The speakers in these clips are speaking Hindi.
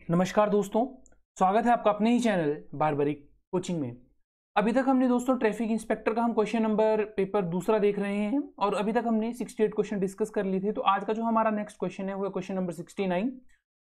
नमस्कार दोस्तों, स्वागत है आपका अपने ही चैनल बारबरिक कोचिंग में। अभी तक हमने दोस्तों ट्रैफिक इंस्पेक्टर का हम क्वेश्चन नंबर पेपर दूसरा देख रहे हैं और अभी तक हमने 68 क्वेश्चन डिस्कस कर लिए थे। तो आज का जो हमारा नेक्स्ट क्वेश्चन है वो है क्वेश्चन नंबर 69।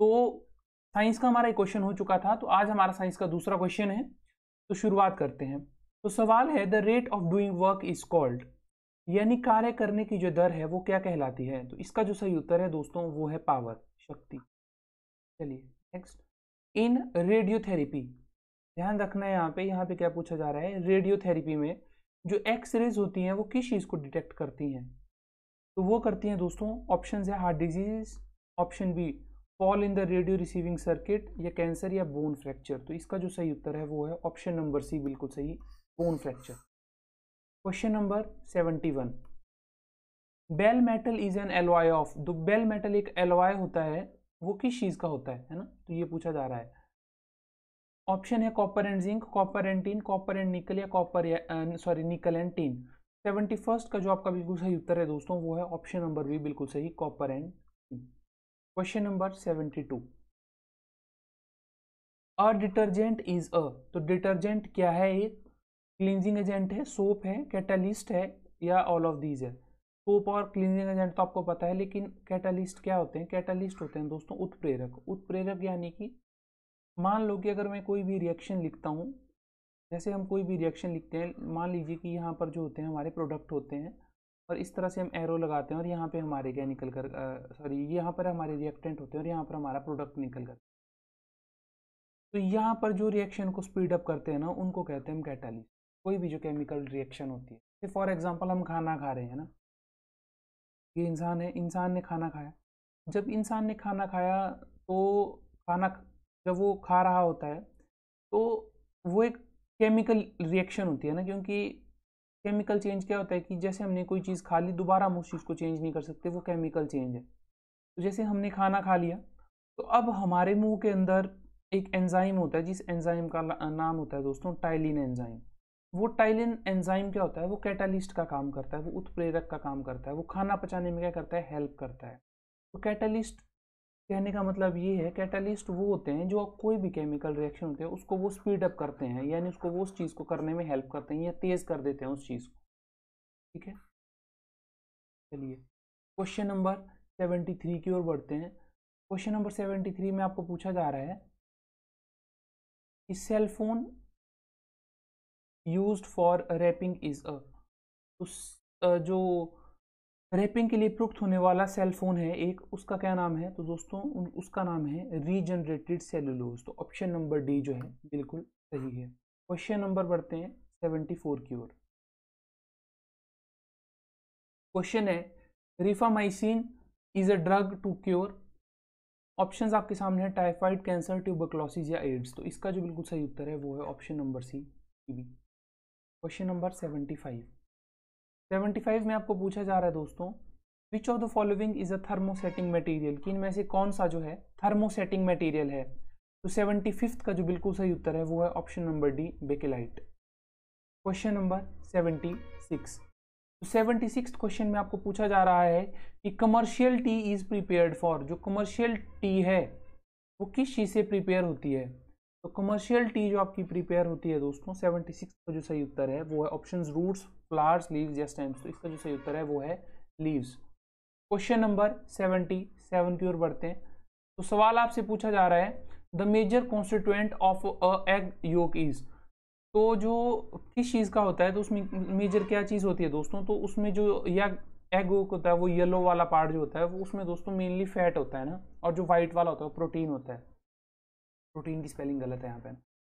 तो साइंस का हमारा एक क्वेश्चन हो चुका था, तो आज हमारा साइंस का दूसरा क्वेश्चन है। तो शुरुआत करते हैं। तो सवाल है, the rate of doing work is called, यानी कार्य करने की जो दर है वो क्या कहलाती है। तो इसका जो सही उत्तर है दोस्तों वो है पावर, शक्ति। चलिए नेक्स्ट, इन रेडियोथेरेपी, ध्यान रखना है यहाँ पे क्या पूछा जा रहा है। रेडियोथेरेपी में जो एक्स रेज होती हैं वो किस चीज़ को डिटेक्ट करती हैं। तो वो करती हैं दोस्तों, ऑप्शन है heart disease, option B fall in the radio receiving circuit, या कैंसर या बोन फ्रैक्चर। तो इसका जो सही उत्तर है वो है ऑप्शन नंबर सी, बिल्कुल सही, bone fracture. Question number 71, bell metal is an alloy of. तो बेल मेटल एक एलॉय होता है, वो किस चीज़ का होता है ना, तो ये पूछा जा रहा है। ऑप्शन है copper and zinc, copper and teen, copper and निकल, या कॉपर निकल एंड टीन। 71 का जो आपका बिल्कुल सही उत्तर है दोस्तों वो है ऑप्शन नंबर बी, बिल्कुल सही, copper and teen. Question number 72, a detergent is a. तो डिटर्जेंट क्या है, एक क्लींजिंग एजेंट है, सोप है, कैटालिस्ट है, या ऑल ऑफ दीज है। सोप और क्लींजिंग एजेंट तो आपको पता है, लेकिन कैटालिस्ट क्या होते हैं। कैटालिस्ट होते हैं दोस्तों उत्प्रेरक। उत्प्रेरक यानी कि मान लो कि अगर मैं कोई भी रिएक्शन लिखता हूँ, जैसे हम कोई भी रिएक्शन लिखते हैं, मान लीजिए कि यहाँ पर जो होते हैं हमारे प्रोडक्ट होते हैं, और इस तरह से हम एरो लगाते हैं, और यहाँ पे हमारे क्या निकल कर सॉरी यहाँ पर हमारे रिएक्टेंट होते हैं और यहाँ पर हमारा प्रोडक्ट निकल कर। तो यहाँ पर जो रिएक्शन को स्पीड अप करते हैं ना, उनको कहते हैं हम कैटालिस्ट। कोई भी जो केमिकल रिएक्शन होती है, फॉर एग्जाम्पल हम खाना खा रहे हैं ना, ये इंसान है, इंसान ने खाना खाया। जब इंसान ने खाना खाया तो खाना जब वो खा रहा होता है तो वो एक केमिकल रिएक्शन होती है ना, क्योंकि केमिकल चेंज क्या होता है कि जैसे हमने कोई चीज़ खा ली, दोबारा हम उस चीज़ को चेंज नहीं कर सकते, वो केमिकल चेंज है। तो जैसे हमने खाना खा लिया, तो अब हमारे मुंह के अंदर एक एंजाइम होता है, जिस एंजाइम का नाम होता है दोस्तों टाइलिन एंजाइम। वो टाइलिन एंजाइम क्या होता है, वो कैटालिस्ट का काम करता है, वो उत्प्रेरक का काम करता है, वो खाना पचाने में क्या करता है, हेल्प करता है। तो कैटालिस्ट कहने का मतलब ये है, कैटालिस्ट वो होते हैं जो कोई भी केमिकल रिएक्शन होते हैं उसको वो स्पीड अप करते हैं, यानी उसको वो उस चीज़ को करने में हेल्प करते हैं या तेज कर देते हैं उस चीज़ को। ठीक है, चलिए क्वेश्चन नंबर 73 की ओर बढ़ते हैं। क्वेश्चन नंबर 73 में आपको पूछा जा रहा है कि cell phone used for wrapping is a. जो रैपिंग के लिए प्रयुक्त होने वाला सेल फोन है एक, उसका क्या नाम है। तो दोस्तों उसका नाम है रीजनरेटेड सेलुलोज। तो ऑप्शन नंबर डी जो है बिल्कुल सही है। क्वेश्चन नंबर बढ़ते हैं 74 की ओर। क्वेश्चन है, rifamycin is a drug to cure. Options आपके सामने है, टाइफाइड, कैंसर, ट्यूबरक्लोसिस या एड्स। तो इसका जो बिल्कुल सही उत्तर है वो है option number C, TB. Question number 75 में आपको पूछा जा रहा है दोस्तों, which of the following is a thermosetting material, कि इनमें से कौन सा जो है थर्मोसेटिंग मटेरियल है। तो 75 का जो बिल्कुल सही उत्तर है वो है option number D, bakelite. Question number 76। तो 76 क्वेश्चन में आपको पूछा जा रहा है कि commercial T is prepared for. जो कमर्शियल टी है वो किस चीज़ से प्रिपेयर होती है। तो कमर्शियल टी जो आपकी प्रिपेयर होती है दोस्तों, 76 का जो सही उत्तर है वो है ऑप्शंस रूट्स, फ्लावर्स, लीव्स या स्टेम्स। तो इसका जो सही उत्तर है वो है लीव्स। क्वेश्चन नंबर 77 की ओर बढ़ते हैं। तो सवाल आपसे पूछा जा रहा है, the major constituent of a egg yolk is. तो जो किस चीज़ का होता है, तो उसमें मेजर क्या चीज़ होती है दोस्तों। तो उसमें जो या एग योक होता है, वो येलो वाला पार्ट जो होता है वो, उसमें दोस्तों मेनली फैट होता है ना, और जो व्हाइट वाला होता है वो प्रोटीन होता है। प्रोटीन की स्पेलिंग गलत है यहाँ पे।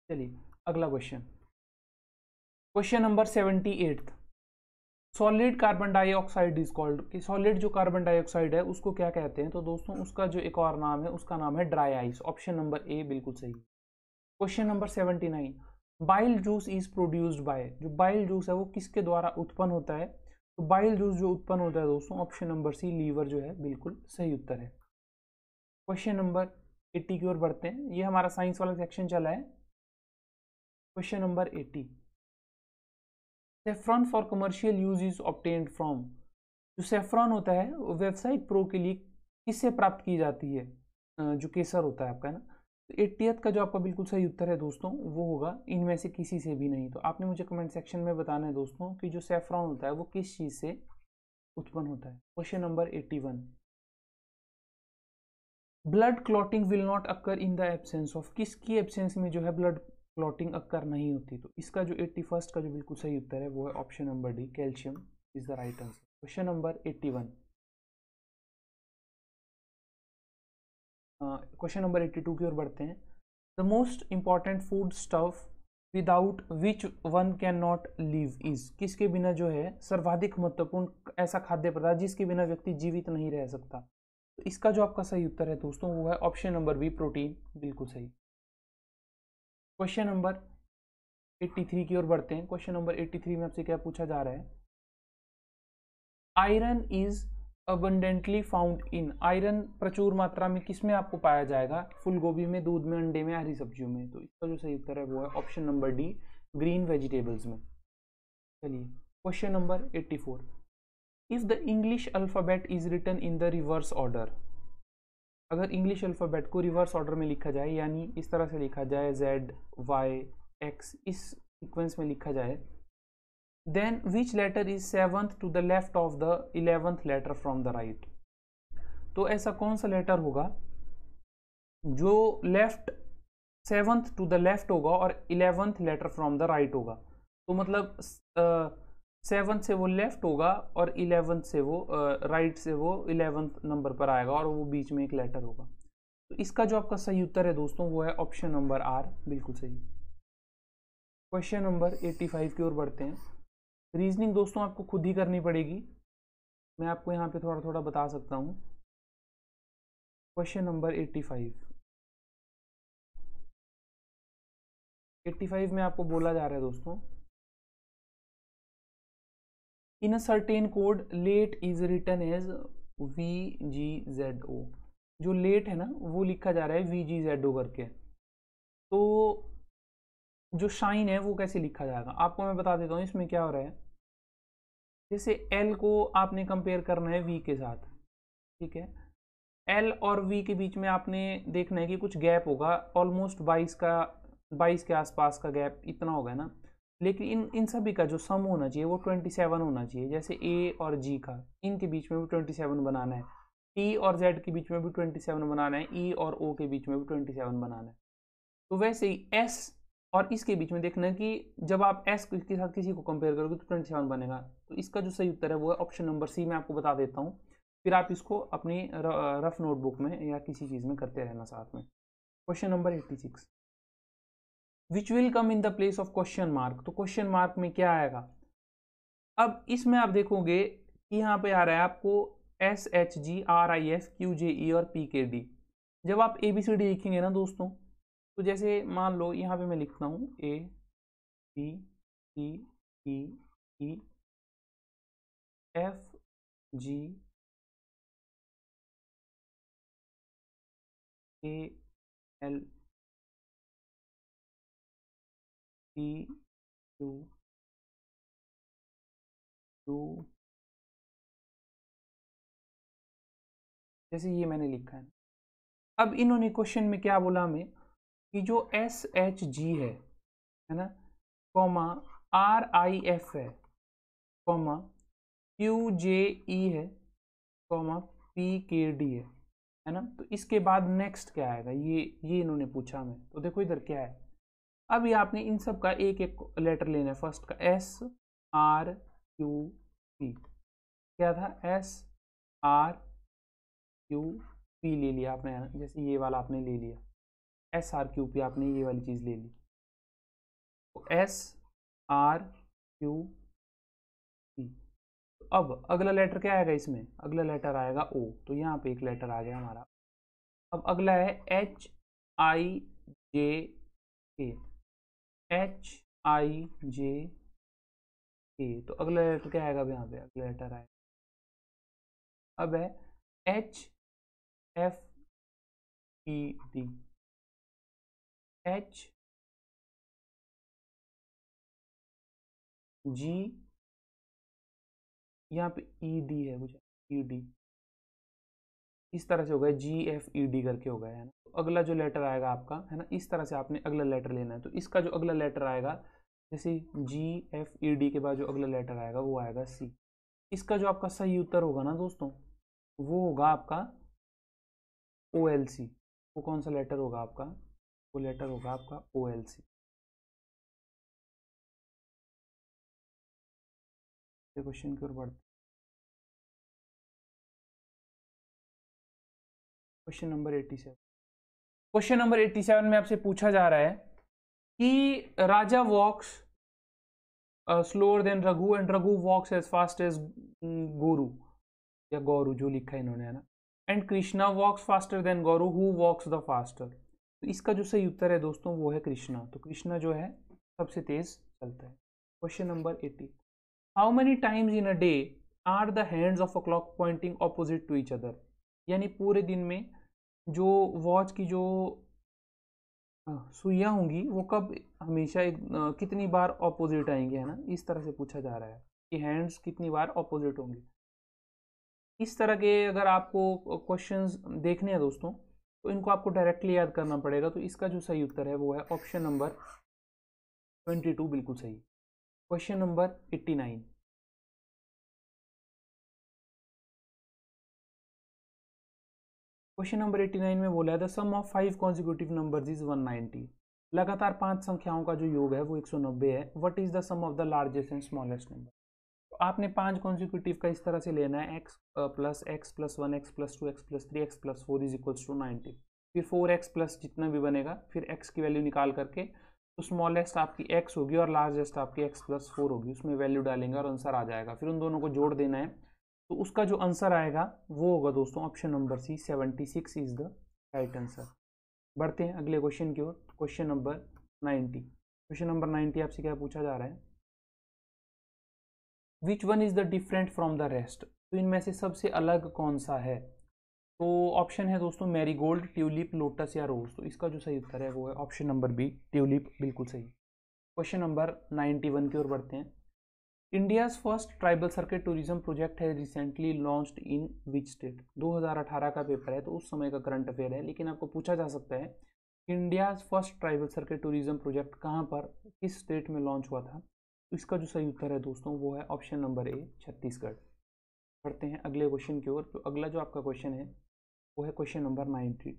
चलिए अगला question, question number 78। Solid carbon dioxide is called, कि सॉलिड जो कार्बन डाइऑक्साइड है उसको क्या कहते हैं। तो दोस्तों उसका जो एक और नाम है, उसका नाम है dry ice. Option number A बिल्कुल सही। Question number 79, bile juice is produced by. जो बाइल जूस है वो किसके द्वारा उत्पन्न होता है। तो बाइल जूस जो उत्पन्न होता है दोस्तों, ऑप्शन नंबर सी, लीवर जो है बिल्कुल सही उत्तर है। क्वेश्चन नंबर 80 की ओर बढ़ते हैं। ये हमारा साइंस वाला सेक्शन चला है। Question number 80, saffron for commercial use is obtained from. जो सेफ्रॉन होता है वो वेबसाइट प्रो के लिए किससे प्राप्त की जाती है। जो केसर होता है आपका ना, 80th का जो आपका बिल्कुल सही उत्तर है दोस्तों वो होगा इनमें से किसी से भी नहीं। तो आपने मुझे कमेंट सेक्शन में बताना है दोस्तों कि जो सेफ्रॉन होता है वो किस चीज़ से उत्पन्न होता है। Question number 81, blood clotting will not occur in the absence of, किसकी एब्सेंस में जो है ब्लड क्लॉटिंग अकर नहीं होती। तो इसका जो 81st का जो बिल्कुल सही उत्तर है वो है option number D, calcium is the right answer. Question number 81, question number 82 की ओर बढ़ते हैं। The most important food stuff without which one can not live is, किसके बिना जो है सर्वाधिक महत्वपूर्ण ऐसा खाद्य पदार्थ जिसके बिना व्यक्ति जीवित नहीं रह सकता। तो इसका जो आपका सही उत्तर है दोस्तों वो है ऑप्शन नंबर बी, प्रोटीन, बिल्कुल सही। क्वेश्चन नंबर 83 की ओर बढ़ते हैं। क्वेश्चन नंबर 83 में आपसे क्या पूछा जा रहा है, iron is abundantly found in, iron प्रचुर मात्रा में किसमें आपको पाया जाएगा, फूल गोभी में, दूध में, अंडे में, हरी सब्जियों में। तो इसका जो सही उत्तर है वो है option number D, green vegetables में। चलिए question number 84, if the English alphabet is written in the reverse order, अगर इंग्लिश अल्फाबेट को रिवर्स ऑर्डर में लिखा जाए यानी इस तरह से लिखा जाए Z Y X, इस सीक्वेंस में लिखा जाए, then which letter is 7th to the left of the 11th letter from the right, तो ऐसा कौन सा लेटर होगा जो left 7th to the left होगा और 11th letter from the right होगा। तो मतलब 7th से वो लेफ्ट होगा और 11th से वो राइट से वो 11th नंबर पर आएगा और वो बीच में एक लेटर होगा। तो इसका जो आपका सही उत्तर है दोस्तों वो है ऑप्शन नंबर आर, बिल्कुल सही। क्वेश्चन नंबर 85 की ओर बढ़ते हैं। रीजनिंग दोस्तों आपको खुद ही करनी पड़ेगी, मैं आपको यहाँ पे थोड़ा थोड़ा बता सकता हूँ। क्वेश्चन नंबर 85 में आपको बोला जा रहा है दोस्तों, in a certain code let is written as VGZO, जो लेट है ना वो लिखा जा रहा है VGZO करके। तो जो शाइन है वो कैसे लिखा जाएगा आपको मैं बता देता हूँ। इसमें क्या हो रहा है, जैसे L को आपने कंपेयर करना है V के साथ, ठीक है, L और V के बीच में आपने देखना है कि कुछ गैप होगा, ऑलमोस्ट 22 के आसपास का गैप इतना होगा ना। लेकिन इन सभी का जो सम होना चाहिए वो 27 होना चाहिए। जैसे A और G का, इनके बीच में भी 27 बनाना है, T और Z के बीच में भी 27 बनाना है, E और O के बीच में भी 27 बनाना है। तो वैसे ही S और इसके बीच में देखना है कि जब आप S के साथ किसी को कंपेयर करोगे तो 27 बनेगा। तो इसका जो सही उत्तर है वो है ऑप्शन नंबर सी, मैं आपको बता देता हूँ, फिर आप इसको अपनी रफ नोटबुक में या किसी चीज़ में करते रहना साथ में। Question number 86, which will come in the place of question mark, तो क्वेश्चन मार्क में क्या आएगा। अब इसमें आप देखोगे कि यहाँ पे आ रहा है आपको SHGRIFQJE और PKD। जब आप ABCD लिखेंगे ना दोस्तों, तो जैसे मान लो यहाँ पे मैं लिखता हूँ ABCDEFGHALPQ, जैसे ये मैंने लिखा है। अब इन्होंने क्वेश्चन में क्या बोला हमें कि जो SHG है ना, कॉमा RIF है, कॉमा QJE है, कॉमा PKD है ना। तो इसके बाद नेक्स्ट क्या आएगा, ये इन्होंने पूछा हमें। तो देखो इधर क्या है, अब ये आपने इन सब का एक एक लेटर लेना है। फर्स्ट का SRQP, क्या था, SRQP ले लिया आपने, जैसे ये वाला आपने ले लिया, SRQP आपने ये वाली चीज़ ले ली। तो SRQP, अब अगला लेटर क्या आएगा इसमें, अगला लेटर आएगा O, तो यहाँ पे एक लेटर आ गया हमारा। अब अगला है HIJK, HIJK, तो अगला लेटर क्या आएगा अब यहाँ पे, अगला लेटर आएगा अब है HFPD, HG, यहाँ पे ED है कुछ, ED, इस तरह से हो गया GFED करके हो गया है ना। तो अगला जो लेटर आएगा आपका है ना, इस तरह से आपने अगला लेटर लेना है। तो इसका जो अगला लेटर आएगा, जैसे GFED के बाद जो अगला लेटर आएगा वो आएगा C। इसका जो आपका सही उत्तर होगा ना दोस्तों, वो होगा आपका OLC। वो कौन सा लेटर होगा आपका, वो लेटर होगा आपका OLC। क्वेश्चन की ओर बढ़ते, क्वेश्चन नंबर 87। क्वेश्चन नंबर 87 में आपसे पूछा जा रहा है कि Raja walks slower than Raghu and Raghu walks as fast as Goru, या गौरू जो लिखा है इन्होंने है ना, and Krishna walks faster than Gauru, who walks the faster. तो इसका जो सही उत्तर है दोस्तों वो है कृष्णा। तो कृष्णा जो है सबसे तेज चलता है। Question number 80, how many times in a day are the hands of a clock pointing opposite to each other. यानी पूरे दिन में जो वॉच की जो सुइयां होंगी वो कब हमेशा एक कितनी बार ऑपोजिट आएंगे है ना, इस तरह से पूछा जा रहा है कि हैंड्स कितनी बार ऑपोजिट होंगे। इस तरह के अगर आपको क्वेश्चंस देखने हैं दोस्तों, तो इनको आपको डायरेक्टली याद करना पड़ेगा। तो इसका जो सही उत्तर है वो है ऑप्शन नंबर 22, बिल्कुल सही। क्वेश्चन नंबर 89, क्वेश्चन नंबर 89 में बोला है the sum of 5 consecutive numbers is 190। लगातार 5 संख्याओं का जो योग है वो 190 है। What is the sum of the largest and smallest number. तो आपने 5 कॉन्जिक्यूटिव का इस तरह से लेना है, x plus x plus 1 x plus 2 x plus 3 x plus 4 is equals to 90। फिर 4x प्लस जितना भी बनेगा फिर x की वैल्यू निकाल करके, तो स्मॉलेस्ट आपकी x होगी और लार्जेस्ट आपकी x प्लस 4 होगी, उसमें वैल्यू डालेंगे और आंसर आ जाएगा। फिर उन दोनों को जोड़ देना है, तो उसका जो आंसर आएगा वो होगा दोस्तों option number C, 76 is the right answer. बढ़ते हैं अगले क्वेश्चन की ओर। क्वेश्चन नंबर 90, क्वेश्चन नंबर 90 आपसे क्या पूछा जा रहा है, which one is the different from the rest. तो इनमें से सबसे अलग कौन सा है। तो ऑप्शन है दोस्तों मैरीगोल्ड, ट्यूलिप, लोटस या रोज। तो इसका जो सही उत्तर है वो है ऑप्शन नंबर बी, ट्यूलिप, बिल्कुल सही। क्वेश्चन नंबर 91 की ओर बढ़ते हैं। India's first tribal circuit tourism project है recently launched in which state. 2018 का पेपर है तो उस समय का करंट अफेयर है, लेकिन आपको पूछा जा सकता है India's first tribal circuit tourism project कहाँ पर, किस स्टेट में लॉन्च हुआ था। तो इसका जो सही उत्तर है दोस्तों वो है ऑप्शन नंबर ए, छत्तीसगढ़। बढ़ते हैं अगले क्वेश्चन की ओर। तो अगला जो आपका क्वेश्चन है वो है क्वेश्चन नंबर 90।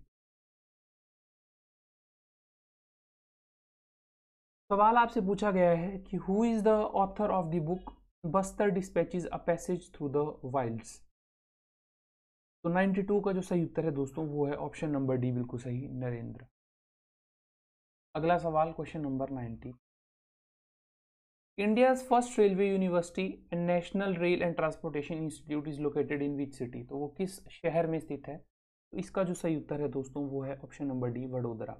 सवाल आपसे पूछा गया है कि who is the author of the book Bastar dispatches a passage through the Wilde's. तो 92 का जो सही उत्तर है दोस्तों वो है ऑप्शन नंबर डी, बिल्कुल सही, नरेंद्र। अगला सवाल question number 90, India's first railway university and national rail and transportation institute is located in which city. तो वो किस शहर में स्थित है। तो इसका जो सही उत्तर है दोस्तों वो है ऑप्शन नंबर डी, वडोदरा।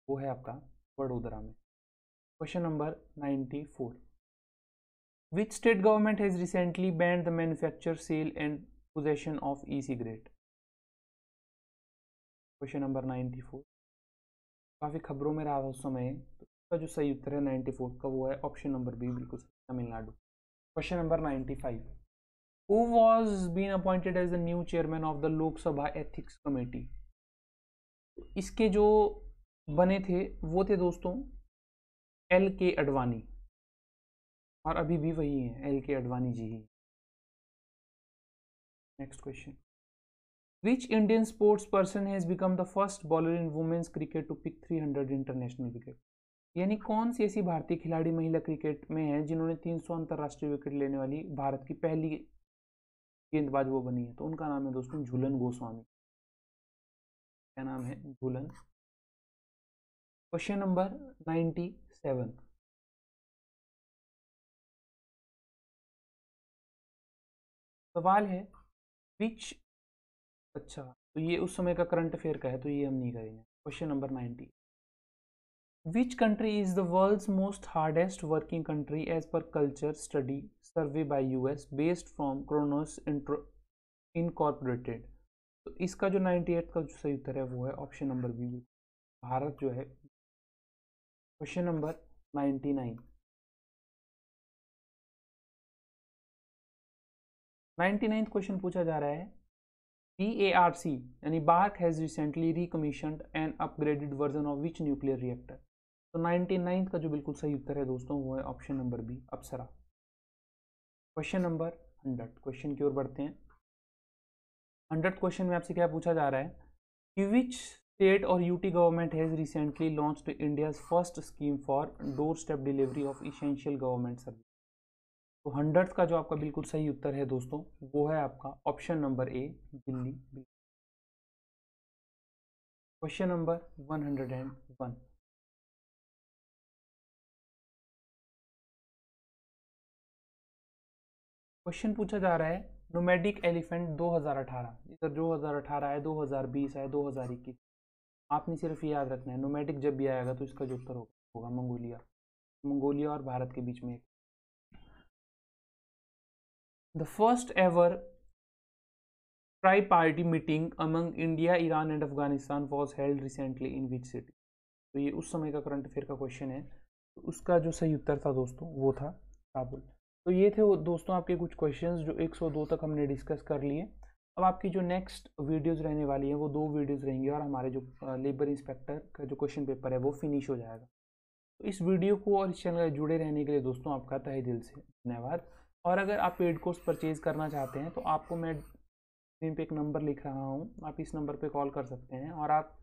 वो है आपका वडोदरा में। Question number 94, which state government has recently banned the manufacture, sale and possession of e-cigarette। Question number 94 काफ़ी खबरों में रहा उस समय, तो इसका जो सही उत्तर है 94 का वो है ऑप्शन नंबर बी, बिल्कुल Tamil Nadu. Question number 95, who was been appointed as the new chairman of the लोक सभा एथिक्स कमेटी। इसके जो बने थे वो थे दोस्तों LK अडवाणी, और अभी भी वही हैं, LK अडवाणी जी ही। Next question, which Indian sports person has become the first bowler in women's cricket to pick 300 international wicket। यानी कौन सी ऐसी भारतीय खिलाड़ी महिला क्रिकेट में है जिन्होंने 300 अंतरराष्ट्रीय विकेट लेने वाली भारत की पहली गेंदबाज वो बनी है। तो उनका नाम है दोस्तों झूलन गोस्वामी। क्या नाम है, झूलन। क्वेश्चन नंबर 97, सवाल है विच, अच्छा तो ये उस समय का करंट अफेयर का है तो ये हम नहीं करेंगे। Question number 90, which country is the world's most hardest working country as per culture study survey by US based from Kronos Incorporated। तो इसका जो 98 का जो सही उत्तर है वो है ऑप्शन नंबर बी, भारत जो है। क्वेश्चन नंबर 99, 99 क्वेश्चन पूछा जा रहा है BARC यानी BARC has recently recommissioned an upgraded version of which nuclear reactor. तो 99 का जो बिल्कुल सही उत्तर है दोस्तों वो है ऑप्शन नंबर बी, अप्सरा। क्वेश्चन नंबर 100, क्वेश्चन की ओर बढ़ते हैं। 100 क्वेश्चन में आपसे क्या पूछा जा रहा है कि विच स्टेट और UT government has recently launched India's first scheme for door step delivery of essential government service. तो 100 का जो आपका बिल्कुल सही उत्तर है दोस्तों वो है आपका option number A, Delhi. Question number 101, question पूछा जा रहा है नोमैडिक एलिफेंट 2018, इधर 2018 है, 2020 है, 2021, आपने सिर्फ ये याद रखना है नोमैडिक जब भी आएगा तो इसका जो उत्तर होगा मंगोलिया और भारत के बीच में। The first ever try party meeting among India, Iran and Afghanistan was held recently in which city. तो ये उस समय का करंट अफेयर का क्वेश्चन है, तो उसका जो सही उत्तर था दोस्तों वो था काबुल। तो ये थे वो दोस्तों आपके कुछ क्वेश्चंस जो 102 तक हमने डिस्कस कर लिए। अब आपकी जो नेक्स्ट वीडियोस रहने वाली है वो 2 वीडियोस रहेंगी और हमारे जो लेबर इंस्पेक्टर का जो क्वेश्चन पेपर है वो फिनिश हो जाएगा। तो इस वीडियो को और इस चैनल से जुड़े रहने के लिए दोस्तों आपका तहे दिल से धन्यवाद। और अगर आप पेड कोर्स परचेज करना चाहते हैं तो आपको मैं स्क्रीन पे एक नंबर लिख रहा हूँ, आप इस नंबर पे कॉल कर सकते हैं। और आप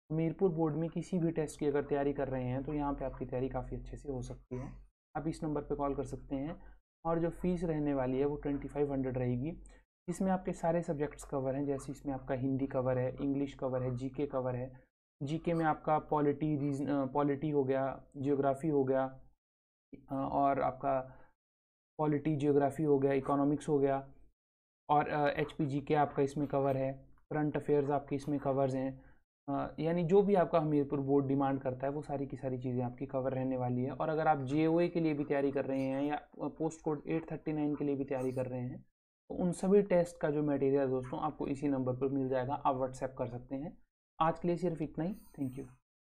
हमीरपुर बोर्ड में किसी भी टेस्ट की अगर तैयारी कर रहे हैं तो यहाँ पे आपकी तैयारी काफ़ी अच्छे से हो सकती है। आप इस नंबर पे कॉल कर सकते हैं। और जो फीस रहने वाली है वो 2500 रहेगी। इसमें आपके सारे सब्जेक्ट्स कवर हैं, जैसे इसमें आपका हिंदी कवर है, इंग्लिश कवर है, जीके कवर है। जीके में आपका पॉलिटी हो गया, जियोग्राफी हो गया, और आपका पॉलिटी जियोग्राफी हो गया, इकोनॉमिक्स हो गया, और HPGK आपका इसमें कवर है, करंट अफेयर्स आपके इसमें कवर्स हैं। यानी जो भी आपका हमीरपुर बोर्ड डिमांड करता है वो सारी की सारी चीज़ें आपकी कवर रहने वाली है। और अगर आप JOA के लिए भी तैयारी कर रहे हैं या पोस्ट कोड 839 के लिए भी तैयारी कर रहे हैं तो उन सभी टेस्ट का जो मटेरियल दोस्तों आपको इसी नंबर पर मिल जाएगा, आप व्हाट्सएप कर सकते हैं। आज के लिए सिर्फ इतना ही, थैंक यू।